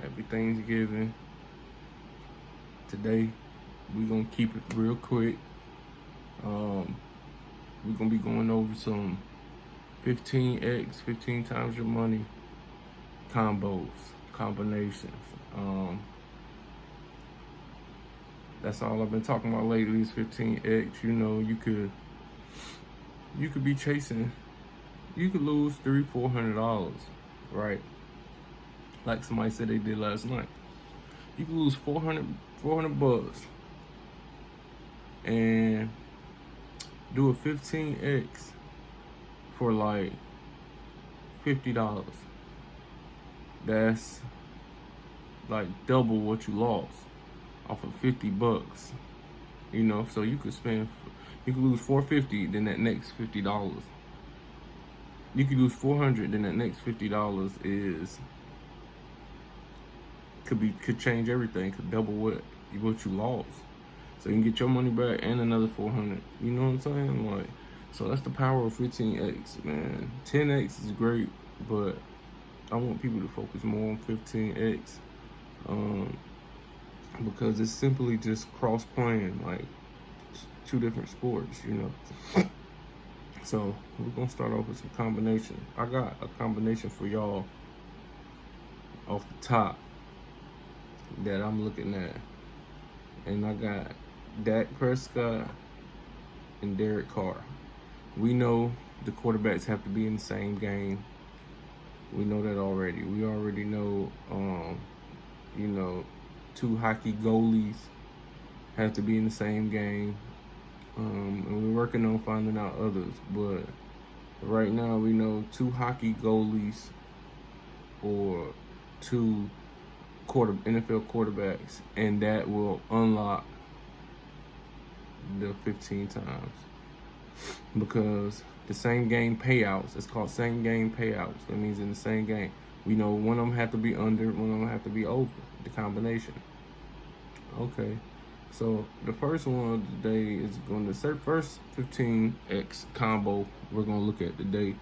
Happy Thanksgiving. Today, we're going to keep it real quick. We're going to be going over some 15x, 15 times your money combos, combinations. That's all I've been talking about lately is 15x. You know, you could be chasing, you could lose $300-400, right? Like somebody said they did last night. You could lose 400 bucks and do a 15x for like $50. That's like double what you lost off of 50 bucks. You know, so you could lose 450, then that next $50. You could lose 400, then that next $50 could change everything, could double what you lost. So you can get your money back and another 400. You know what I'm saying? Like, so that's the power of 15x, man. 10x is great, but I want people to focus more on 15x, because it's simply just cross playing, like two different sports, you know. So we're gonna start off with some combination. I got a combination for y'all off the top that I'm looking at, and I got Dak Prescott and Derek Carr. We know the quarterbacks have to be in the same game. We know that already. We already know, you know, two hockey goalies have to be in the same game. And we're working on finding out others. But right now we know two hockey goalies or two NFL quarterbacks, and that will unlock the 15 times. Because the same game payouts, it's called same game payouts. That means in the same game, we know one of them have to be under, one of them have to be over, the combination. Okay, so the first one today is going to, first 15x combo we're going to look at today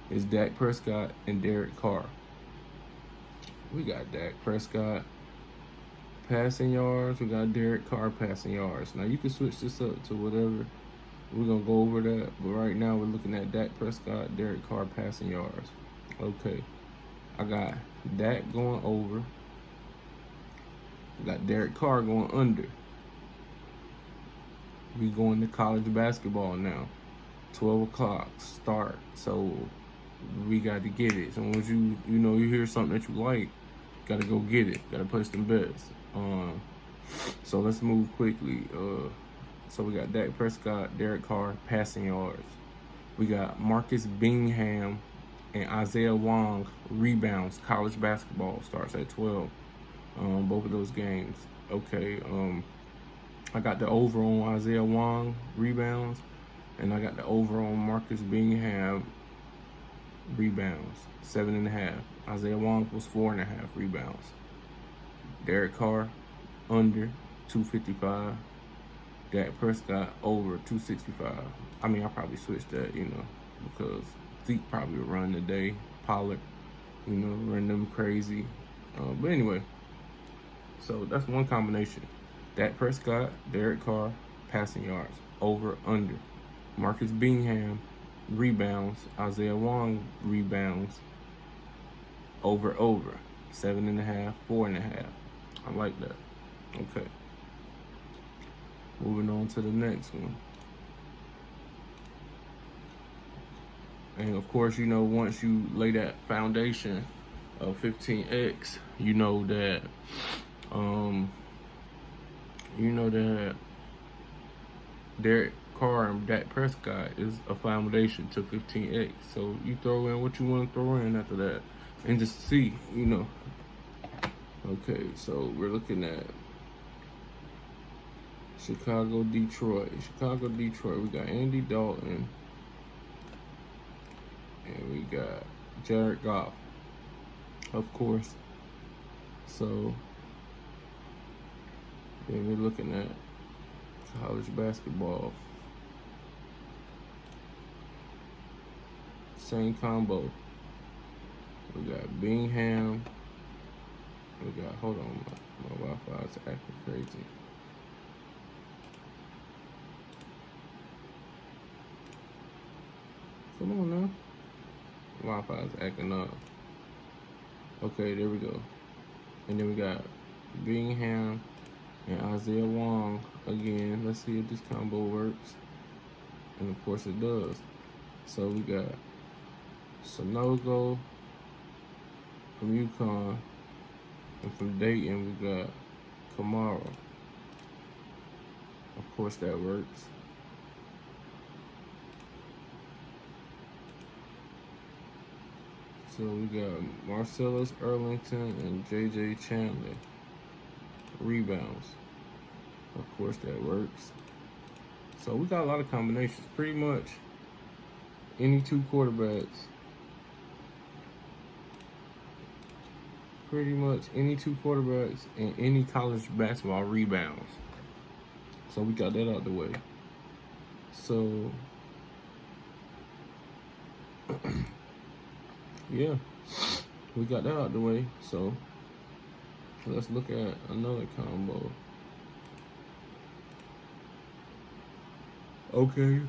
is Dak Prescott and Derek Carr. We got Dak Prescott passing yards, we got Derek Carr passing yards. Now you can switch this up to whatever. We're going to go over that, but right now we're looking at Dak Prescott, Derek Carr passing yards. Okay, I got Dak going over. I got Derek Carr going under. We going to college basketball now. 12 o'clock start, so we got to get it. So once you hear something that you like, got to go get it. Got to place them bets. So let's move quickly. So we got Dak Prescott, Derek Carr, passing yards. We got Marcus Bingham and Isaiah Wong, rebounds. College basketball starts at 12. Both of those games. Okay. I got the over on Isaiah Wong, rebounds. And I got the over on Marcus Bingham, rebounds. 7.5. Isaiah Wong was 4.5 rebounds. Derek Carr, under 255. Dak Prescott over 265. I mean, I probably switched that, because Zeke probably would run today. Pollard, run them crazy. But anyway, so that's one combination. Dak Prescott, Derek Carr, passing yards. Over, under. Marcus Bingham, rebounds. Isaiah Wong, rebounds. Over. 7.5, 4.5. I like that. Okay. Moving on to the next one. And of course, once you lay that foundation of 15x, you know that Derek Carr and Dak Prescott is a foundation to 15x. So you throw in what you want to throw in after that, and just see, Okay, so we're looking at Chicago, Detroit. We got Andy Dalton. And we got Jared Goff, of course. So then we're looking at college basketball. Same combo. We got Bingham, We got, hold on, my Wi-Fi is acting crazy. Come on now. Wi-Fi is acting up. Okay, there we go. And then we got Bingham and Isaiah Wong again. Let's see if this combo works. And of course it does. So we got Sonogo from UConn, and from Dayton we got Kamara. Of course that works. So we got Marcellus Erlington and JJ Chandler. Rebounds. Of course that works. So we got a lot of combinations. Pretty much any two quarterbacks. Pretty much any two quarterbacks and any college basketball rebounds. So we got that out the way. So yeah, we got that out the way. So let's look at another combo. Okay,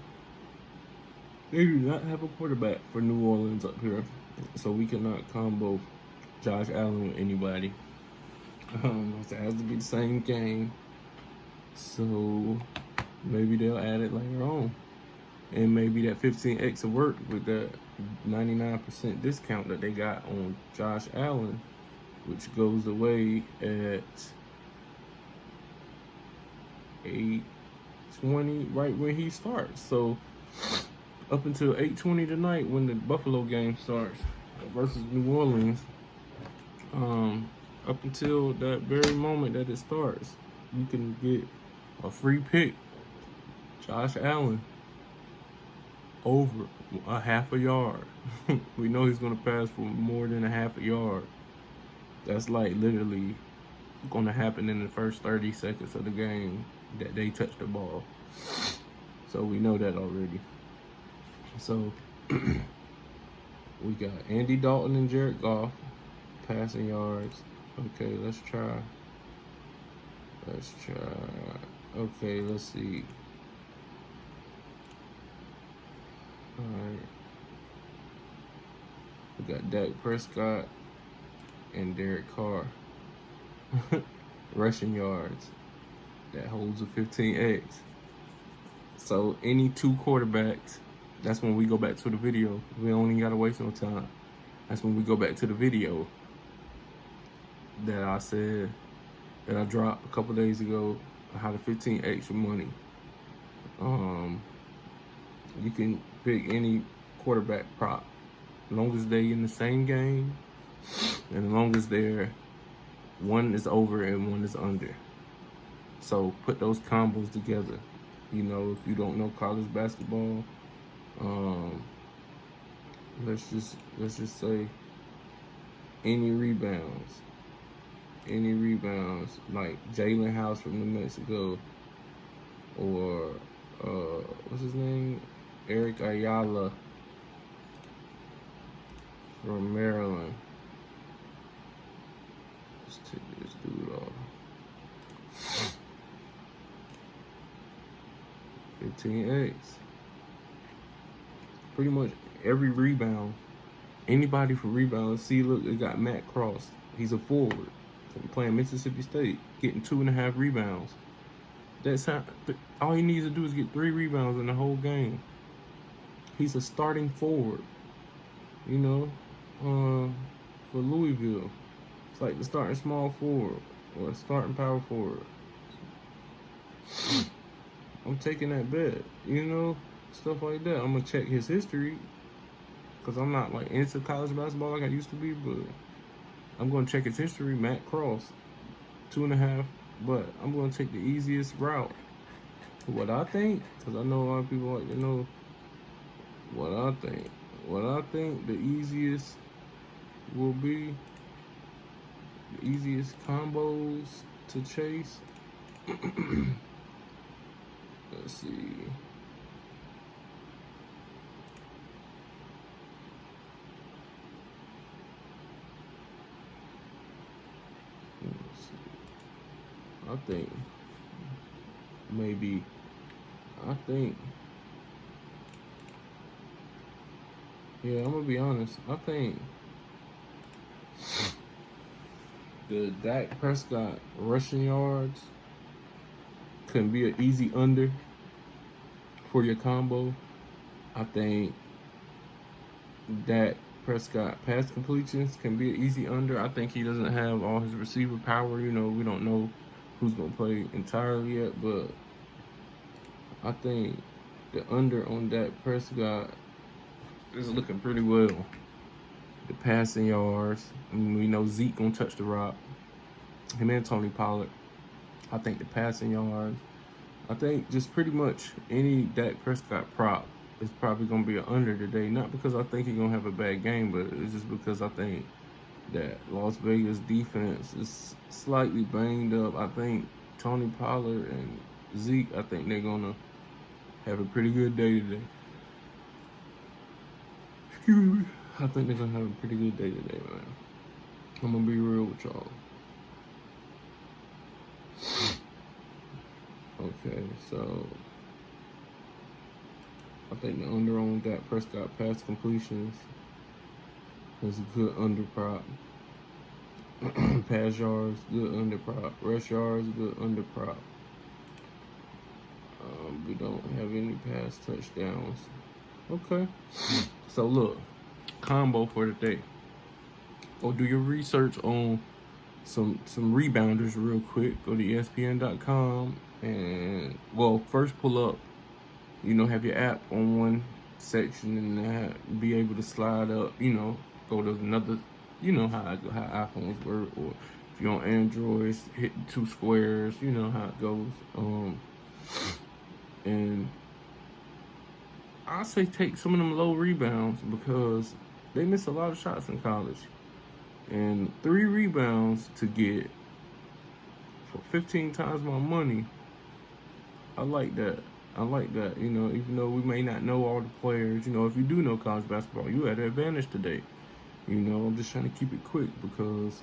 they do not have a quarterback for New Orleans up here, so we cannot combo Josh Allen with anybody. It has to be the same game. So maybe they'll add it later on. And maybe that 15X will work with that 99% discount that they got on Josh Allen, which goes away at 8:20 right when he starts. So up until 8:20 tonight when the Buffalo game starts versus New Orleans, up until that very moment that it starts, you can get a free pick. Josh Allen over a half a yard. We know he's going to pass for more than a half a yard. That's like literally going to happen in the first 30 seconds of the game that they touch the ball. So we know that already. So we got Andy Dalton and Jared Goff passing yards. Okay, let's try. Okay, let's see. All right. We got Dak Prescott and Derek Carr. Rushing yards. That holds a 15X. So any two quarterbacks, that's when we go back to the video. We don't even gotta waste no time. That's when we go back to the video that I said, that I dropped a couple days ago, how to 15X your money. You can pick any quarterback prop, as long as they in the same game, and as long as they're one is over and one is under. So put those combos together. You know, if you don't know college basketball, let's just say any rebounds, like Jalen House from New Mexico, or what's his name, Eric Ayala from Maryland. Let's take this dude off. 15X. Pretty much every rebound, anybody for rebounds. See, look, it got Matt Cross. He's a forward playing Mississippi State, getting 2.5 rebounds. That's how, all he needs to do is get 3 rebounds in the whole game. He's a starting forward, you know, for Louisville. It's like the starting small forward or starting power forward. I'm taking that bet, you know, stuff like that. I'm gonna check his history, because I'm not like into college basketball like I used to be, but I'm gonna check his history. Matt Cross, 2.5, but I'm gonna take the easiest route. What I think, because I know a lot of people like to know what I think. What I think the easiest will be, the easiest combos to chase. Let's see. I think maybe, I think, yeah, I'm gonna be honest. I think the Dak Prescott rushing yards can be an easy under for your combo. I think Dak Prescott pass completions can be an easy under. I think he doesn't have all his receiver power. You know, we don't know who's gonna play entirely yet, but I think the under on Dak Prescott is looking pretty well. The passing yards, I mean, we know Zeke gonna touch the rock. Him and Tony Pollard. I think the passing yards. I think just pretty much any Dak Prescott prop is probably gonna be an under today. Not because I think he's gonna have a bad game, but it's just because I think that Las Vegas defense is slightly banged up. I think Tony Pollard and Zeke, I think they're gonna have a pretty good day today. Excuse me. I think they're gonna have a pretty good day today, man. I'm gonna be real with y'all. Okay, so I think the under on Dak Prescott pass completions is a good under prop. Pass yards, good under prop. Rush yards, good under prop. We don't have any pass touchdowns. Okay. So look, combo for the day. Go do your research on some rebounders real quick. Go to ESPN.com and first pull up. You know, have your app on one section and be able to slide up. You know, go to another. You know how iPhones work, or if you're on Android, hit two squares. You know how it goes. And I say take some of them low rebounds because they miss a lot of shots in college. And 3 rebounds to get for 15 times my money, I like that. I like that. You know, even though we may not know all the players, you know, if you do know college basketball, you had an advantage today. You know, I'm just trying to keep it quick because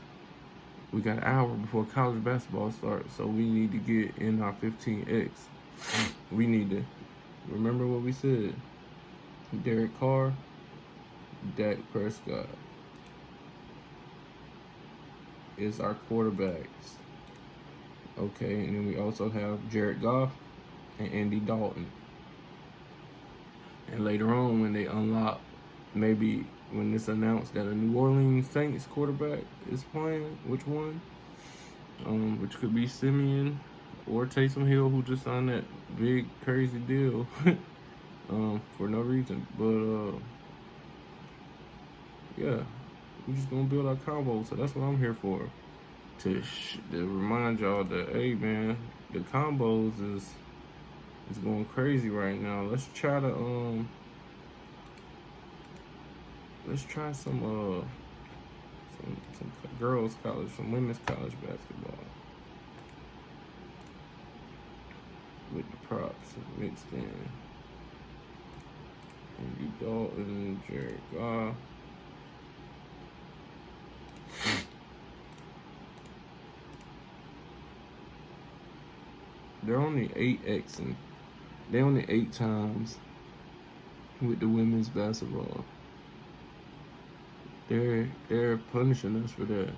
we got an hour before college basketball starts, so we need to get in our 15X. We need to remember what we said. Derek Carr, Dak Prescott is our quarterbacks. Okay, and then we also have Jared Goff and Andy Dalton. And later on, when they unlock, maybe when it's announced that a New Orleans Saints quarterback is playing, which one? Which could be Simeon or Taysom Hill, who just signed that big crazy deal for no reason. But yeah, we're just gonna build our combo. So that's what I'm here for, to remind y'all that, hey man, the combos is going crazy right now. Let's try to let's try some girls college, some women's college basketball with the props mixed in. Andy Dalton, Jared Goff. They're only 8X and they only 8 times with the women's basketball. They're punishing us for that.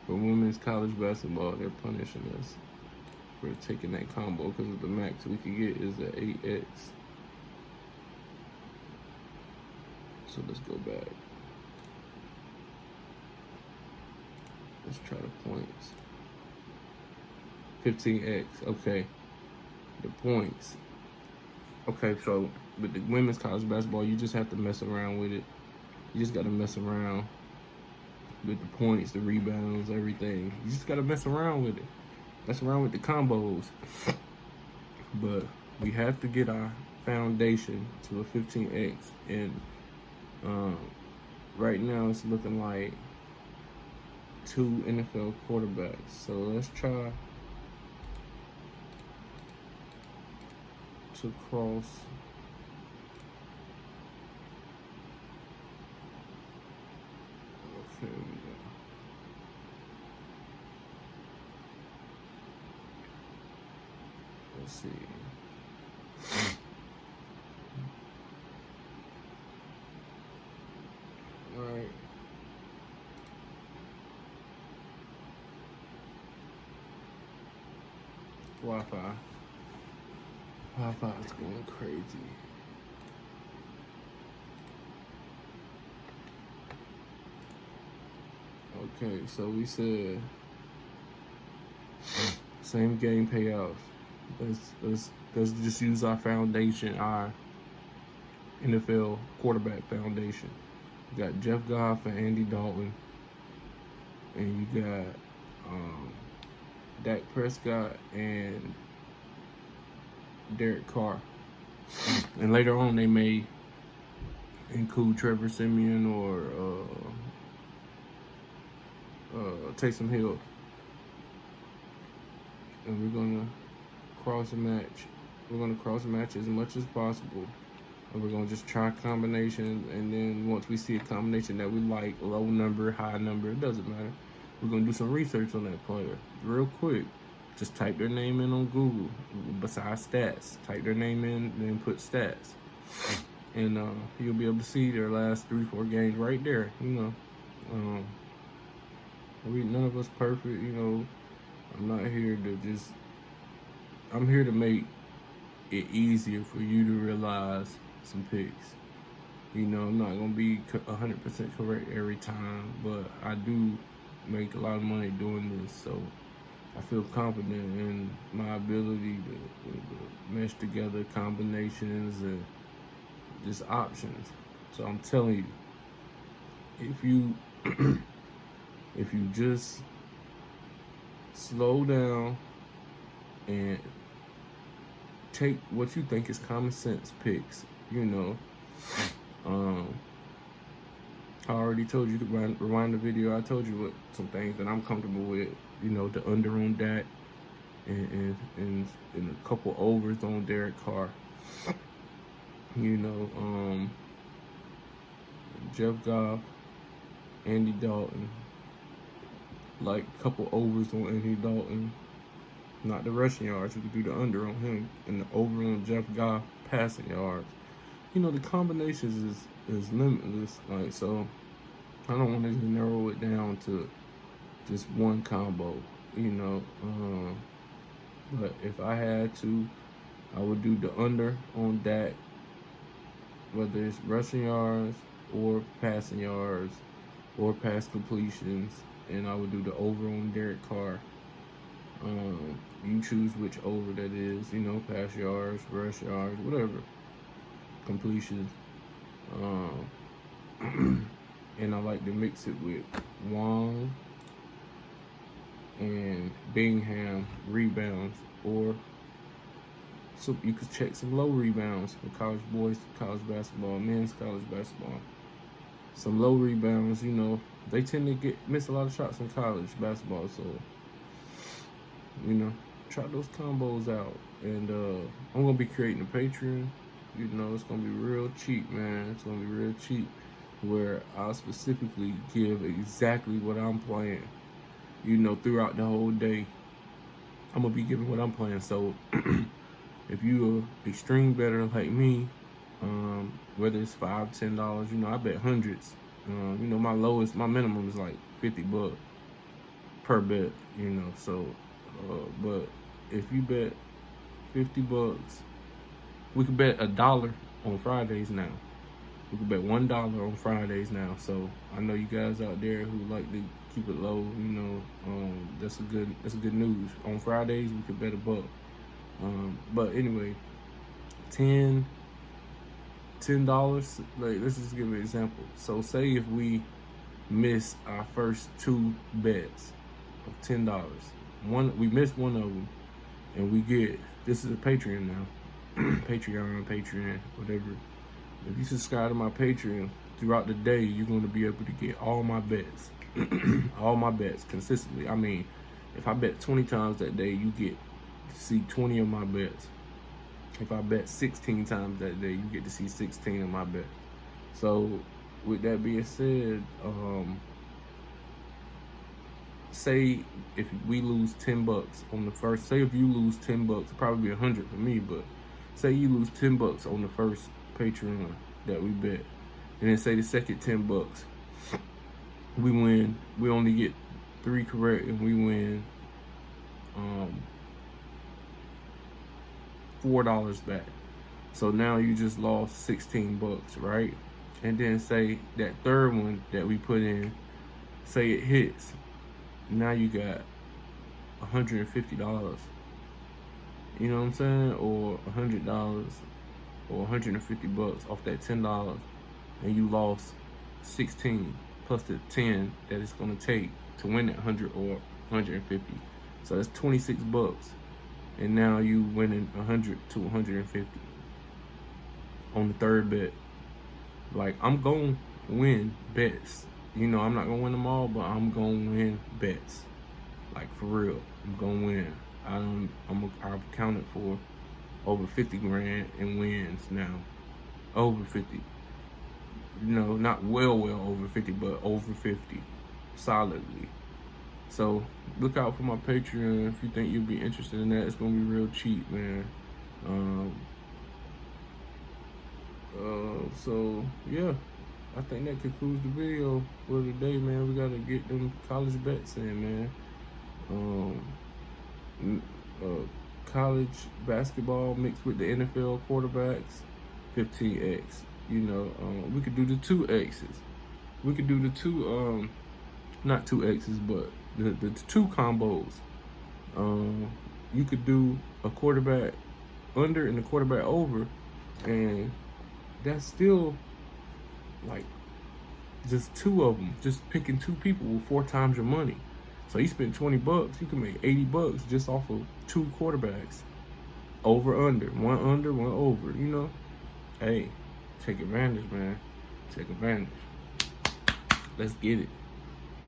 For women's college basketball, they're punishing us for taking that combo because the max we could get is the 8X. So let's go back. Let's try the points. 15X, okay. The points. Okay, so with the women's college basketball, you just have to mess around with it. You just got to mess around with the points, the rebounds, everything. You just got to mess around with it. Mess around with the combos. But we have to get our foundation to a 15X. And right now it's looking like 2 NFL quarterbacks. So let's try to cross. Okay, we go. see. All right. Wi-Fi. Wi-Fi is going crazy. Okay, so we said same game payouts. Let's just use our foundation, our NFL quarterback foundation. You got Jeff Goff and Andy Dalton, and you got Dak Prescott and Derek Carr. And later on, they may include Trevor Siemian or Taysom Hill. And we're gonna cross match. We're gonna cross match as much as possible. And we're gonna just try combinations, and then once we see a combination that we like, low number, high number, it doesn't matter. We're gonna do some research on that player real quick. Just type their name in on Google. Besides stats, type their name in, then put stats, and you'll be able to see their last 3-4 games right there. You know, none of us perfect. You know, I'm not here to just. I'm here to make it easier for you to realize some picks. You know, I'm not gonna be 100% correct every time, but I do make a lot of money doing this, so I feel confident in my ability to mesh together combinations and just options. So I'm telling you, if you if you just slow down and take what you think is common sense picks, you know. I already told you to rewind the video. I told you what some things that I'm comfortable with. You know, the under on Dak and a couple overs on Derek Carr. You know, Jeff Goff, Andy Dalton. Like a couple overs on Andy Dalton. Not the rushing yards. We could do the under on him and the over on Jeff Goff passing yards. You know, the combinations is limitless. Like, so I don't want to narrow it down to just one combo. You know, but if I had to, I would do the under on Dak, whether it's rushing yards or passing yards or pass completions, and I would do the over on Derek Carr. You choose which over that is, you know, pass yards, rush yards, whatever, completions. And I like to mix it with Wong and Bingham rebounds, or so you could check some low rebounds for college boys, college basketball, men's college basketball. Some low rebounds, you know, they tend to miss a lot of shots in college basketball, so you know, try those combos out. And I'm gonna be creating a Patreon. You know, it's gonna be real cheap, man. It's gonna be real cheap, where I'll specifically give exactly what I'm playing. You know, throughout the whole day, I'm gonna be giving what I'm playing. So if you're extreme better like me, whether it's $5, $10, you know, I bet hundreds. You know, my minimum is like $50 per bet. You know, so. But if you bet $50, we could bet $1 on Fridays now. We could bet $1 on Fridays now. So I know you guys out there who like to keep it low. You know, that's a good news. On Fridays we could bet $1. But anyway, $10. Like, let's just give an example. So say if we miss our first 2 bets of $10. We missed one of them, and we get, this is a Patreon now, Patreon, whatever. If you subscribe to my Patreon throughout the day, you're going to be able to get all my bets, all my bets consistently. I mean, if I bet 20 times that day, you get to see 20 of my bets. If I bet 16 times that day, you get to see 16 of my bets. So with that being said, say if we lose 10 bucks on the first, say if you lose 10 bucks, it'd probably be 100 for me, but say you lose 10 bucks on the first Patreon that we bet, and then say the second 10 bucks, we win, we only get 3 correct, and we win $4 back. So now you just lost 16 bucks, right? And then say that third one that we put in, say it hits, now you got $150. You know what I'm saying? Or $100 or 150 bucks off that $10, and you lost 16 plus the 10 that it's gonna take to win that 100 or 150. So that's 26 bucks. And now you winning 100 to 150 on the third bet. Like, I'm gonna win bets. You know, I'm not gonna win them all, but I'm gonna win bets. Like, for real, I'm gonna win. I've counted for over 50 grand in wins now. Over 50. You know, not well over 50, but over 50 solidly. So look out for my Patreon if you think you'll be interested in that. It's gonna be real cheap, man. So yeah, I think that concludes the video for today, man. We gotta get them college bets in, man. College basketball mixed with the NFL quarterbacks, 15x. You know, we could do the 2x's. We could do the two, not 2x's, but the 2 combos. You could do a quarterback under and a quarterback over, and that's still like just 2 of them. Just picking 2 people with 4 times your money. So you spend 20 bucks, you can make 80 bucks just off of 2 quarterbacks. Over, under, one over, you know? Hey, take advantage, man. Take advantage. Let's get it.